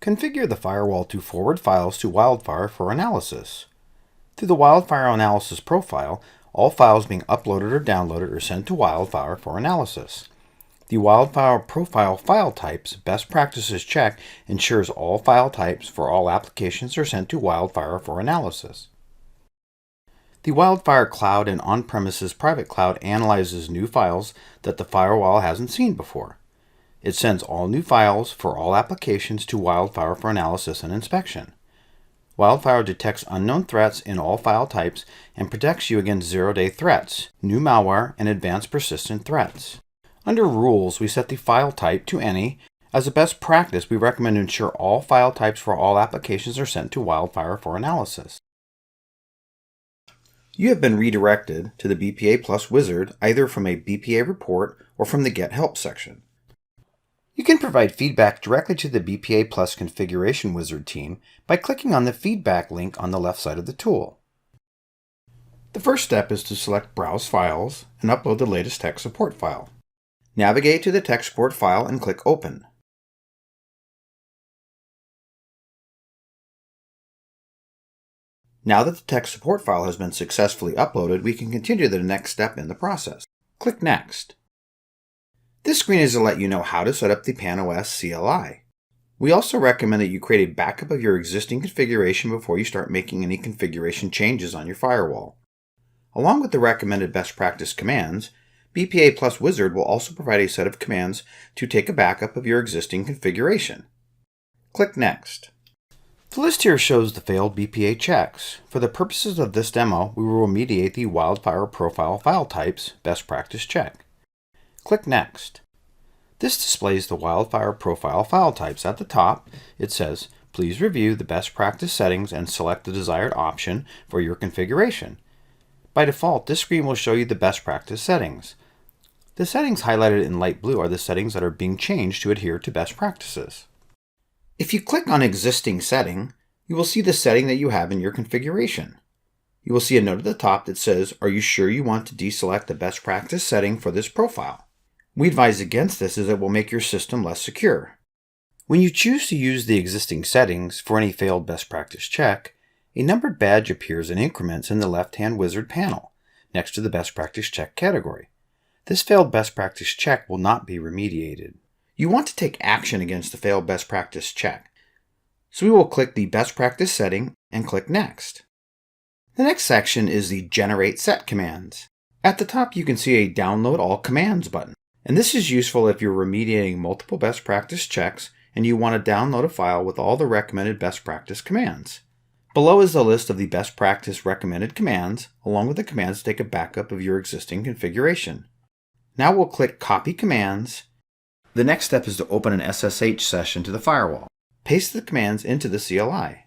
Configure the firewall to forward files to WIldFire for analysis. Through the WIldFire Analysis profile, all files being uploaded or downloaded are sent to WIldFire for analysis. The WIldFire Profile File Types Best Practices check ensures all file types for all applications are sent to WIldFire for analysis. The WIldFire Cloud and on-premises private cloud analyzes new files that the firewall hasn't seen before. It sends all new files for all applications to WIldFire for analysis and inspection. WIldFire detects unknown threats in all file types and protects you against zero-day threats, new malware, and advanced persistent threats. Under Rules, we set the file type to any. As a best practice, we recommend to ensure all file types for all applications are sent to WIldFire for analysis. You have been redirected to the BPA Plus wizard either from a BPA report or from the Get Help section. You can provide feedback directly to the BPA Plus Configuration Wizard team by clicking on the feedback link on the left side of the tool. The first step is to select Browse Files and upload the latest tech support file. Navigate to the tech support file and click Open. Now that the tech support file has been successfully uploaded, we can continue to the next step in the process. Click Next. This screen is to let you know how to set up the PanOS CLI. We also recommend that you create a backup of your existing configuration before you start making any configuration changes on your firewall. Along with the recommended best practice commands, BPA Plus Wizard will also provide a set of commands to take a backup of your existing configuration. Click Next. The list here shows the failed BPA checks. For the purposes of this demo, we will remediate the WIldFire Profile File Types Best Practice check. Click Next. This displays the WIldFire Profile File Types. At the top, it says, please review the best practice settings and select the desired option for your configuration. By default, this screen will show you the best practice settings. The settings highlighted in light blue are the settings that are being changed to adhere to best practices. If you click on Existing Setting, you will see the setting that you have in your configuration. You will see a note at the top that says, are you sure you want to deselect the best practice setting for this profile? We advise against this as it will make your system less secure. When you choose to use the existing settings for any failed best practice check, a numbered badge appears in increments in the left-hand wizard panel, next to the best practice check category. This failed best practice check will not be remediated. You want to take action against the failed best practice check, so we will click the best practice setting and click Next. The next section is the Generate Set commands. At the top you can see a Download All Commands button. And this is useful if you're remediating multiple best practice checks and you want to download a file with all the recommended best practice commands. Below is the list of the best practice recommended commands, along with the commands to take a backup of your existing configuration. Now we'll click Copy Commands. The next step is to open an SSH session to the firewall. Paste the commands into the CLI.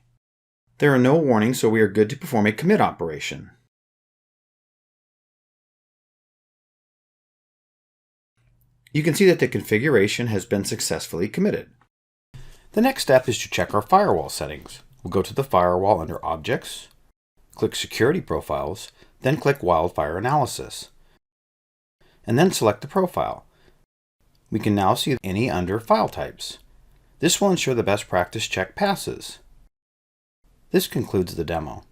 There are no warnings, so we are good to perform a commit operation. You can see that the configuration has been successfully committed. The next step is to check our firewall settings. We'll go to the firewall under Objects, click Security Profiles, then click WIldFire Analysis, and then select the profile. We can now see any under file types. This will ensure the best practice check passes. This concludes the demo.